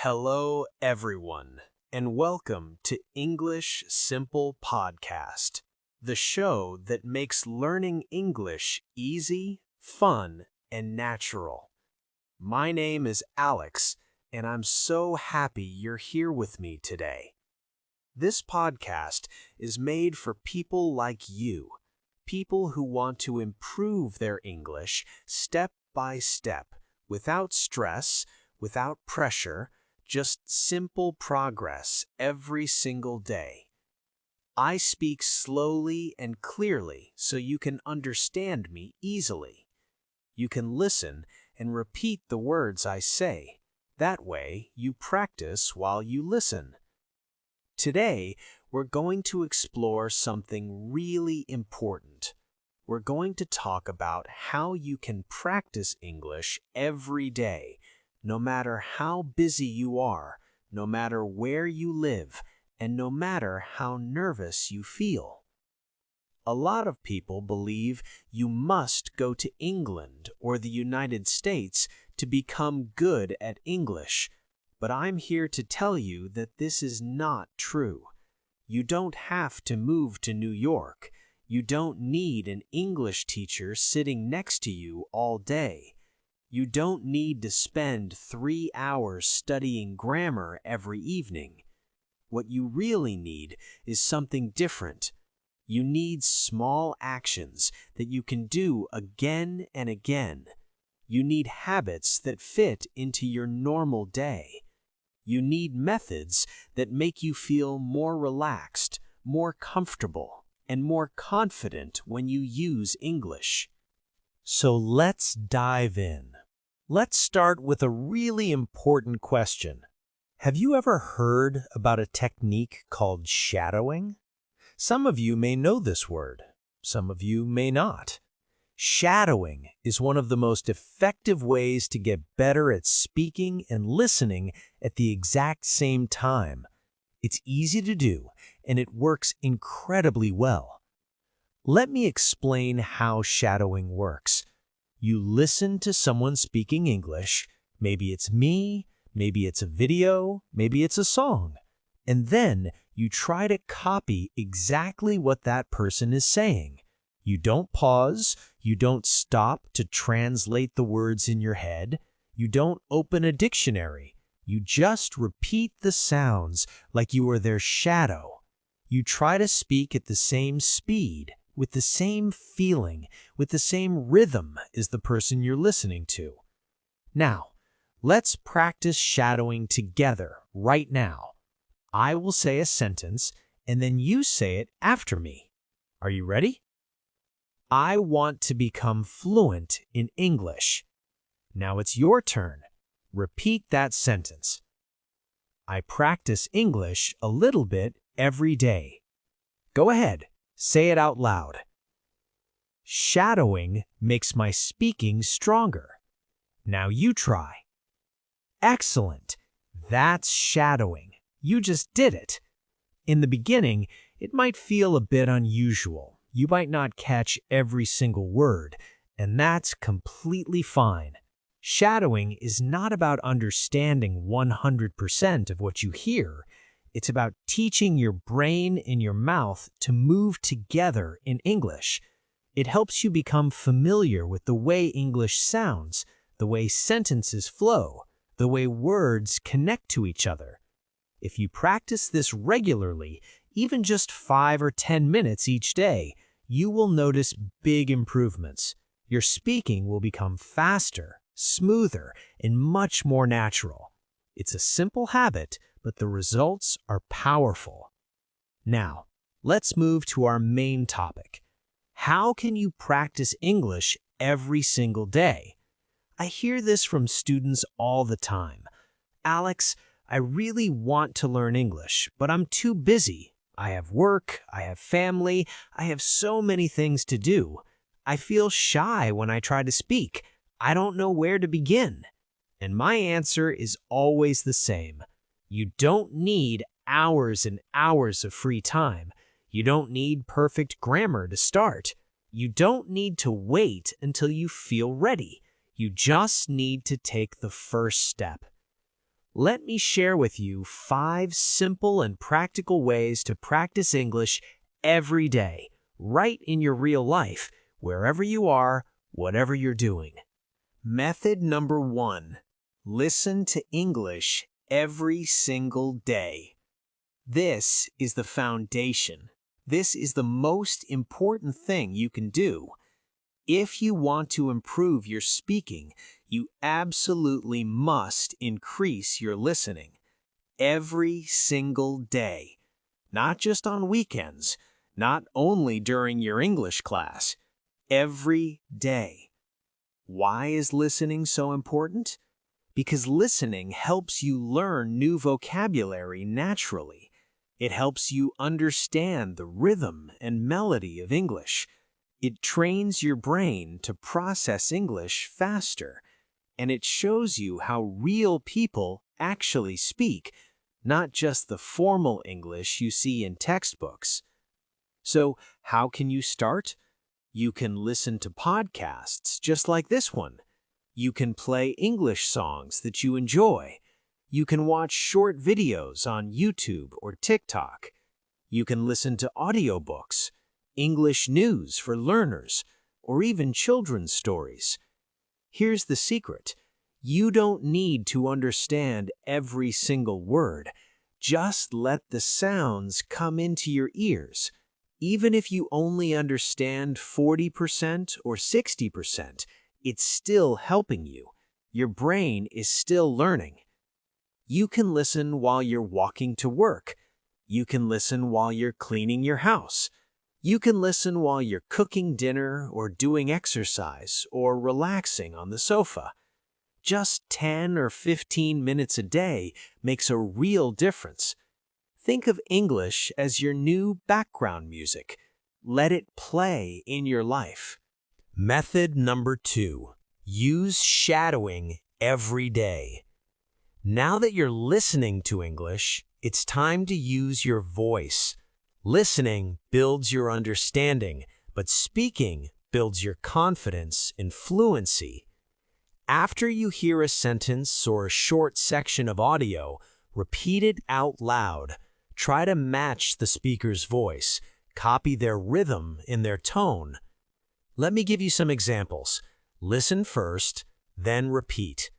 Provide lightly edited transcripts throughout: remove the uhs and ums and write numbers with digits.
Hello, everyone, and welcome to English Simple Podcast, the show that makes learning English easy, fun, and natural. My name is Alex, and I'm so happy you're here with me today. This podcast is made for people like you, people who want to improve their English step by step, without stress, without pressure, just simple progress every single day. I speak slowly and clearly so you can understand me easily. You can listen and repeat the words I say. That way, you practice while you listen. Today, we're going to explore something really important. We're going to talk about how you can practice English every day, no matter how busy you are, no matter where you live, and no matter how nervous you feel. A lot of people believe you must go to England or the United States to become good at English, but I'm here to tell you that this is not true. You don't have to move to New York. You don't need an English teacher sitting next to you all day. You don't need to spend 3 hours studying grammar every evening. What you really need is something different. You need small actions that you can do again and again. You need habits that fit into your normal day. You need methods that make you feel more relaxed, more comfortable, and more confident when you use English. So let's dive in. Let's start with a really important question. Have you ever heard about a technique called shadowing? Some of you may know this word. Some of you may not. Shadowing is one of the most effective ways to get better at speaking and listening at the exact same time. It's easy to do, and it works incredibly well. Let me explain how shadowing works. You listen to someone speaking English, maybe it's me, maybe it's a video, maybe it's a song, and then you try to copy exactly what that person is saying. You don't pause, you don't stop to translate the words in your head, you don't open a dictionary, you just repeat the sounds like you are their shadow. You try to speak at the same speed, with the same feeling, with the same rhythm as the person you're listening to. Now, let's practice shadowing together right now. I will say a sentence, and then you say it after me. Are you ready? I want to become fluent in English. Now it's your turn. Repeat that sentence. I practice English a little bit every day. Go ahead. Say it out loud. Shadowing makes my speaking stronger. Now you try. Excellent. That's shadowing. You just did it. In the beginning, it might feel a bit unusual. You might not catch every single word, and that's completely fine. Shadowing is not about understanding 100% of what you hear. It's about teaching your brain and your mouth to move together in English. It helps you become familiar with the way English sounds, the way sentences flow, the way words connect to each other. If you practice this regularly, even just 5 or 10 minutes each day, you will notice big improvements. Your speaking will become faster, smoother, and much more natural. It's a simple habit, but the results are powerful. Now, let's move to our main topic. How can you practice English every single day? I hear this from students all the time. Alex, I really want to learn English, but I'm too busy. I have work, I have family, I have so many things to do. I feel shy when I try to speak. I don't know where to begin. And my answer is always the same. You don't need hours and hours of free time. You don't need perfect grammar to start. You don't need to wait until you feel ready. You just need to take the first step. Let me share with you 5 simple and practical ways to practice English every day, right in your real life, wherever you are, whatever you're doing. Method number 1. Listen to English every single day. This is the foundation. This is the most important thing you can do. If you want to improve your speaking, you absolutely must increase your listening every single day, not just on weekends, not only during your English class, every day. Why is listening so important? Because listening helps you learn new vocabulary naturally. It helps you understand the rhythm and melody of English. It trains your brain to process English faster, and it shows you how real people actually speak, not just the formal English you see in textbooks. So, how can you start? You can listen to podcasts just like this one. You can play English songs that you enjoy. You can watch short videos on YouTube or TikTok. You can listen to audiobooks, English news for learners, or even children's stories. Here's the secret. You don't need to understand every single word. Just let the sounds come into your ears. Even if you only understand 40% or 60%, it's still helping you. Your brain is still learning. You can listen while you're walking to work. You can listen while you're cleaning your house. You can listen while you're cooking dinner or doing exercise or relaxing on the sofa. Just 10 or 15 minutes a day makes a real difference. Think of English as your new background music. Let it play in your life. Method number 2. Use shadowing every day. Now that you're listening to English, it's time to use your voice. Listening builds your understanding, but speaking builds your confidence and fluency. After you hear a sentence or a short section of audio, repeat it out loud. Try to match the speaker's voice. Copy their rhythm in their tone. Let me give you some examples. Listen first, then repeat.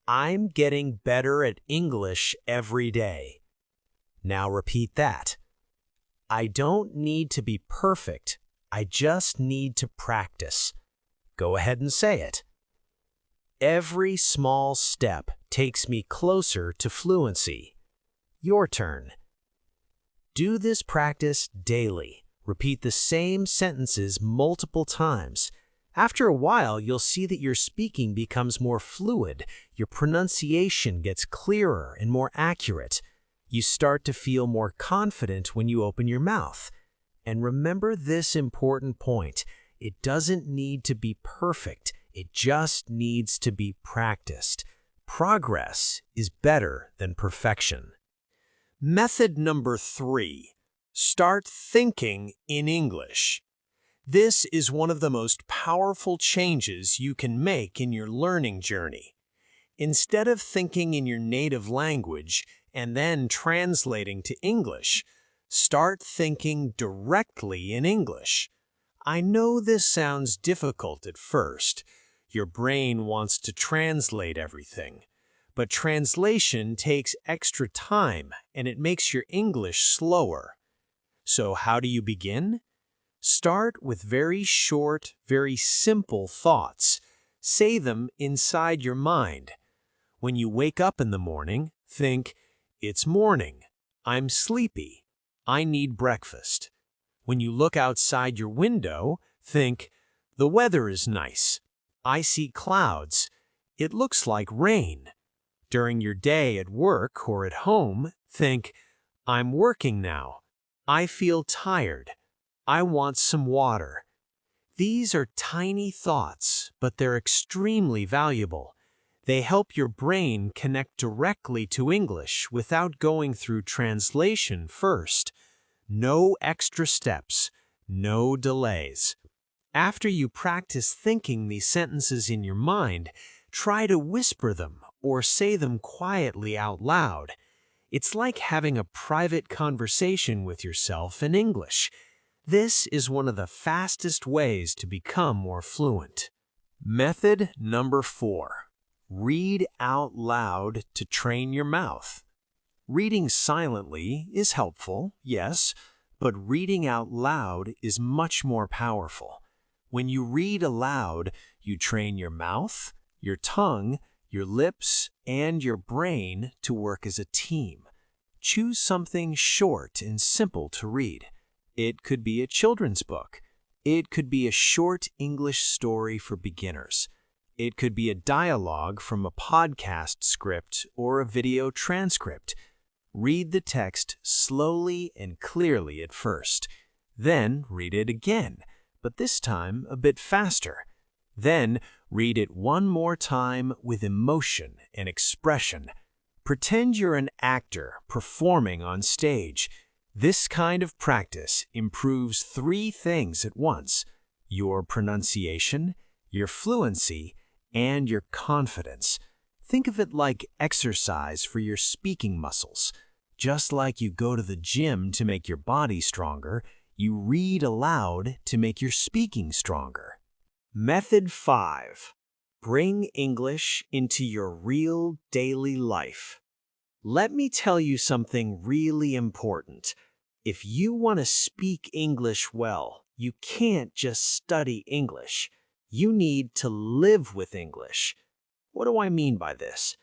I'm getting better at English every day. Now repeat that. I don't need to be perfect. I just need to practice. Go ahead and say it. Every small step takes me closer to fluency. Your turn. Do this practice daily. Repeat the same sentences multiple times. After a while, you'll see that your speaking becomes more fluid. Your pronunciation gets clearer and more accurate. You start to feel more confident when you open your mouth. And remember this important point. It doesn't need to be perfect. It just needs to be practiced. Progress is better than perfection. Method number 3. Start thinking in English. This is one of the most powerful changes you can make in your learning journey. Instead of thinking in your native language and then translating to English, start thinking directly in English. I know this sounds difficult at first. Your brain wants to translate everything. But translation takes extra time and it makes your English slower. So how do you begin? Start with very short, very simple thoughts. Say them inside your mind. When you wake up in the morning, think, it's morning. I'm sleepy. I need breakfast. When you look outside your window, think, the weather is nice. I see clouds. It looks like rain. During your day at work or at home, think, I'm working now. I feel tired. I want some water. These are tiny thoughts, but they're extremely valuable. They help your brain connect directly to English without going through translation first. No extra steps, no delays. After you practice thinking these sentences in your mind, try to whisper them or say them quietly out loud. It's like having a private conversation with yourself in English. This is one of the fastest ways to become more fluent. Method number 4. Read out loud to train your mouth. Reading silently is helpful, yes, but reading out loud is much more powerful. When you read aloud, you train your mouth, your tongue, your lips, and your brain to work as a team. Choose something short and simple to read. It could be a children's book. It could be a short English story for beginners. It could be a dialogue from a podcast script or a video transcript. Read the text slowly and clearly at first. Then read it again, but this time a bit faster. Then read it one more time with emotion and expression. Pretend you're an actor performing on stage. This kind of practice improves 3 things at once: your pronunciation, your fluency, and your confidence. Think of it like exercise for your speaking muscles. Just like you go to the gym to make your body stronger, you read aloud to make your speaking stronger. Method 5. Bring English into your real daily life. Let me tell you something really important. If you want to speak English well, you can't just study English. You need to live with English. What do I mean by this?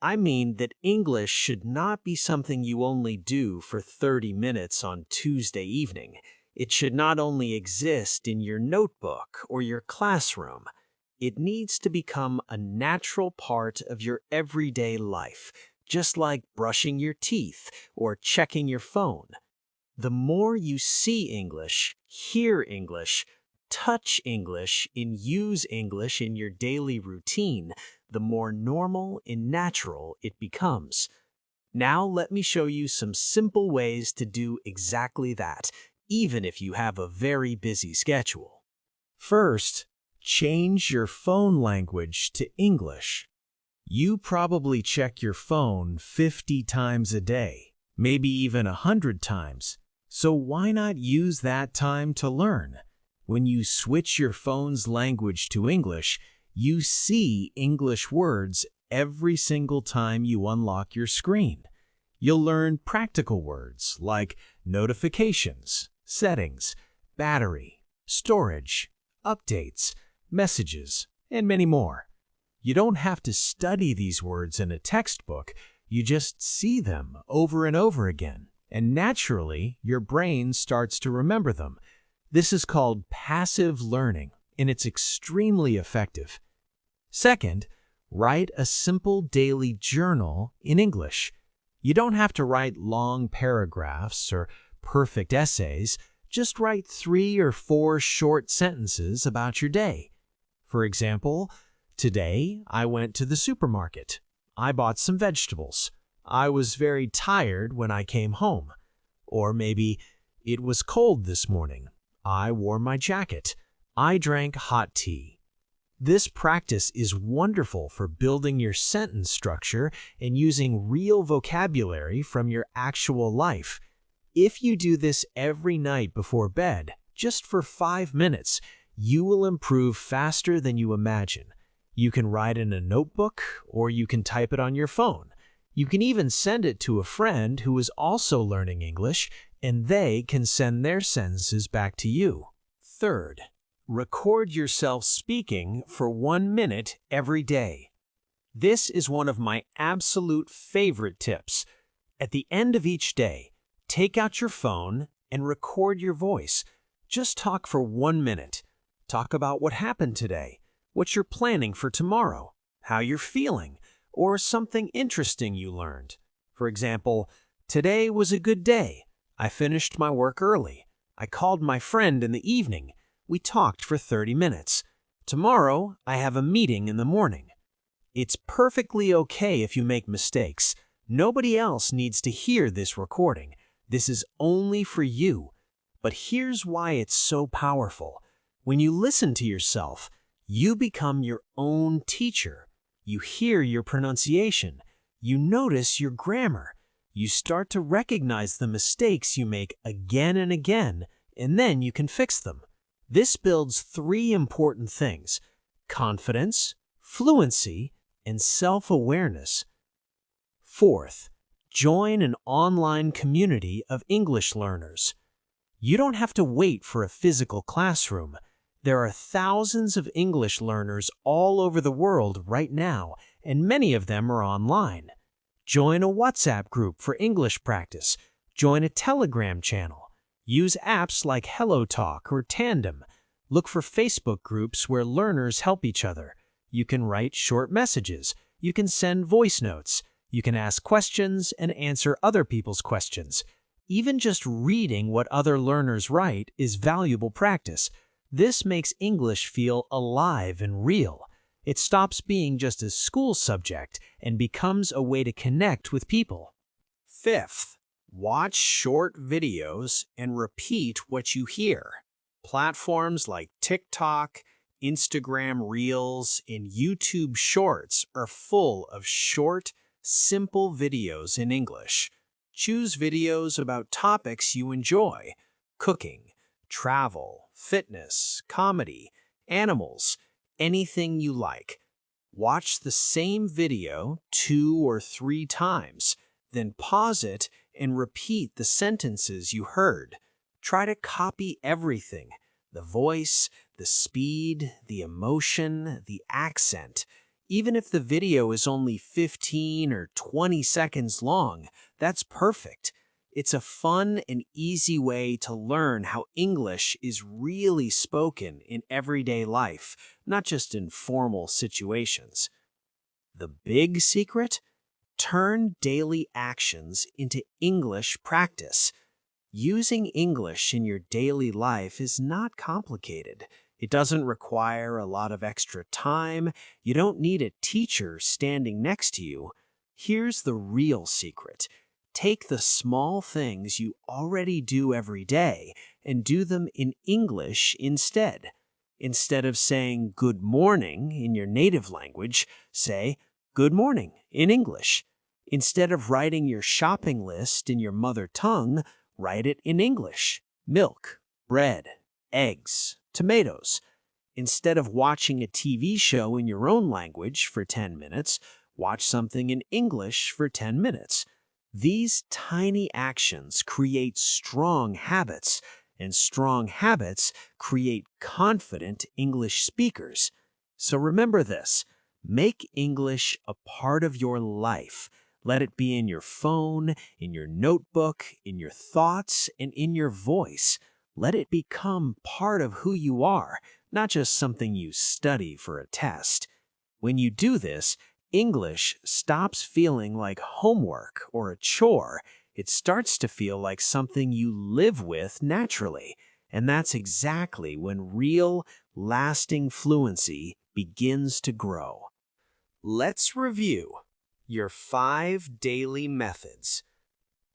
I mean that English should not be something you only do for 30 minutes on Tuesday evening. It should not only exist in your notebook or your classroom. It needs to become a natural part of your everyday life, just like brushing your teeth or checking your phone. The more you see English, hear English, touch English, and use English in your daily routine, the more normal and natural it becomes. Now let me show you some simple ways to do exactly that, even if you have a very busy schedule. First, change your phone language to English. You probably check your phone 50 times a day, maybe even 100 times. So why not use that time to learn? When you switch your phone's language to English, you see English words every single time you unlock your screen. You'll learn practical words like notifications, settings, battery, storage, updates, messages, and many more. You don't have to study these words in a textbook. You just see them over and over again, and naturally, your brain starts to remember them. This is called passive learning, and it's extremely effective. Second, write a simple daily journal in English. You don't have to write long paragraphs or perfect essays. Just write 3 or 4 short sentences about your day. For example, today I went to the supermarket. I bought some vegetables. I was very tired when I came home. Or maybe, it was cold this morning. I wore my jacket. I drank hot tea. This practice is wonderful for building your sentence structure and using real vocabulary from your actual life. If you do this every night before bed, just for 5 minutes, you will improve faster than you imagine. You can write in a notebook, or you can type it on your phone. You can even send it to a friend who is also learning English, and they can send their sentences back to you. Third, record yourself speaking for 1 minute every day. This is one of my absolute favorite tips. At the end of each day, take out your phone and record your voice. Just talk for 1 minute. Talk about what happened today, what you're planning for tomorrow, how you're feeling, or something interesting you learned. For example, today was a good day. I finished my work early. I called my friend in the evening. We talked for 30 minutes. Tomorrow, I have a meeting in the morning. It's perfectly okay if you make mistakes. Nobody else needs to hear this recording. This is only for you. But here's why it's so powerful. When you listen to yourself, you become your own teacher. You hear your pronunciation. You notice your grammar. You start to recognize the mistakes you make again and again, and then you can fix them. This builds 3 important things: confidence, fluency, and self-awareness. Fourth, join an online community of English learners. You don't have to wait for a physical classroom. There are thousands of English learners all over the world right now, and many of them are online. Join a WhatsApp group for English practice. Join a Telegram channel. Use apps like HelloTalk or Tandem. Look for Facebook groups where learners help each other. You can write short messages. You can send voice notes. You can ask questions and answer other people's questions. Even just reading what other learners write is valuable practice. This makes English feel alive and real. It stops being just a school subject and becomes a way to connect with people. Fifth, watch short videos and repeat what you hear. Platforms like TikTok, Instagram Reels, and YouTube Shorts are full of short, simple videos in English. Choose videos about topics you enjoy: cooking, travel, fitness, comedy, animals, anything you like. Watch the same video 2 or 3 times, then pause it and repeat the sentences you heard. Try to copy everything: the voice, the speed, the emotion, the accent. Even if the video is only 15 or 20 seconds long, that's perfect. It's a fun and easy way to learn how English is really spoken in everyday life, not just in formal situations. The big secret? Turn daily actions into English practice. Using English in your daily life is not complicated. It doesn't require a lot of extra time. You don't need a teacher standing next to you. Here's the real secret. Take the small things you already do every day and do them in English instead. Instead of saying good morning in your native language, say good morning in English. Instead of writing your shopping list in your mother tongue, write it in English: milk, bread, eggs, tomatoes. Instead of watching a TV show in your own language for 10 minutes, watch something in English for 10 minutes. These tiny actions create strong habits, and strong habits create confident English speakers. So remember this: make English a part of your life. Let it be in your phone, in your notebook, in your thoughts, and in your voice. Let it become part of who you are, not just something you study for a test. When you do this, English stops feeling like homework or a chore. It starts to feel like something you live with naturally. And that's exactly when real, lasting fluency begins to grow. Let's review your 5 daily methods.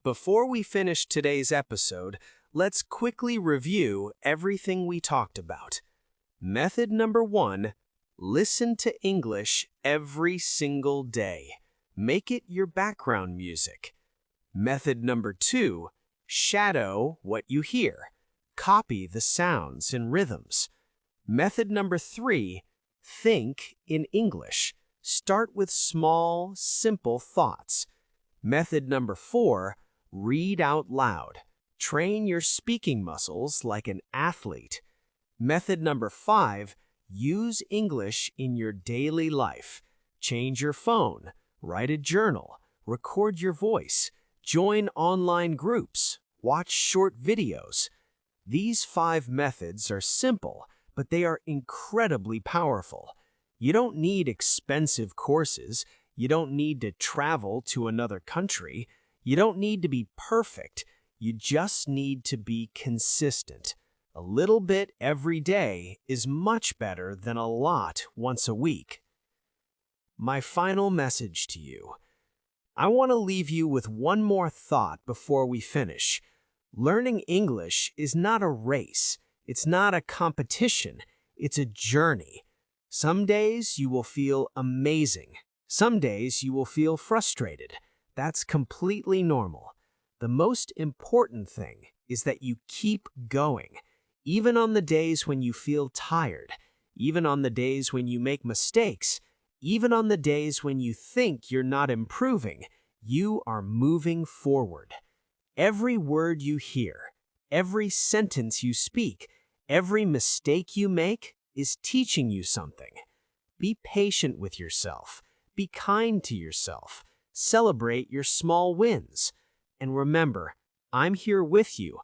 Before we finish today's episode, let's quickly review everything we talked about. Method number 1, listen to English every single day. Make it your background music. Method number 2, shadow what you hear. Copy the sounds and rhythms. Method number 3, think in English. Start with small, simple thoughts. Method number 4, read out loud. Train your speaking muscles like an athlete. Method number 5, use English in your daily life. Change your phone, write a journal, record your voice, join online groups, watch short videos. These 5 methods are simple, but they are incredibly powerful. You don't need expensive courses. You don't need to travel to another country. You don't need to be perfect. You just need to be consistent. A little bit every day is much better than a lot once a week. My final message to you. I want to leave you with one more thought before we finish. Learning English is not a race. It's not a competition. It's a journey. Some days you will feel amazing. Some days you will feel frustrated. That's completely normal. The most important thing is that you keep going. Even on the days when you feel tired, even on the days when you make mistakes, even on the days when you think you're not improving, you are moving forward. Every word you hear, every sentence you speak, every mistake you make is teaching you something. Be patient with yourself. Be kind to yourself. Celebrate your small wins. And remember, I'm here with you.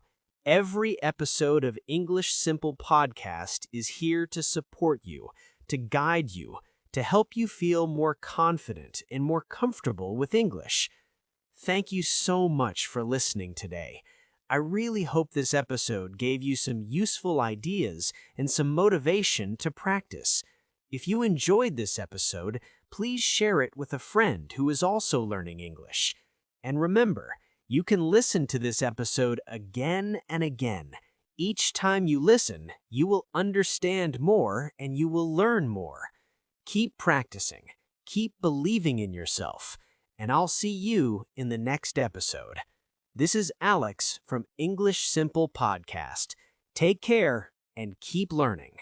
Every episode of English Simple Podcast is here to support you, to guide you, to help you feel more confident and more comfortable with English. Thank you so much for listening today. I really hope this episode gave you some useful ideas and some motivation to practice. If you enjoyed this episode, please share it with a friend who is also learning English. And remember, you can listen to this episode again and again. Each time you listen, you will understand more and you will learn more. Keep practicing, keep believing in yourself, and I'll see you in the next episode. This is Alex from English Simple Podcast. Take care and keep learning.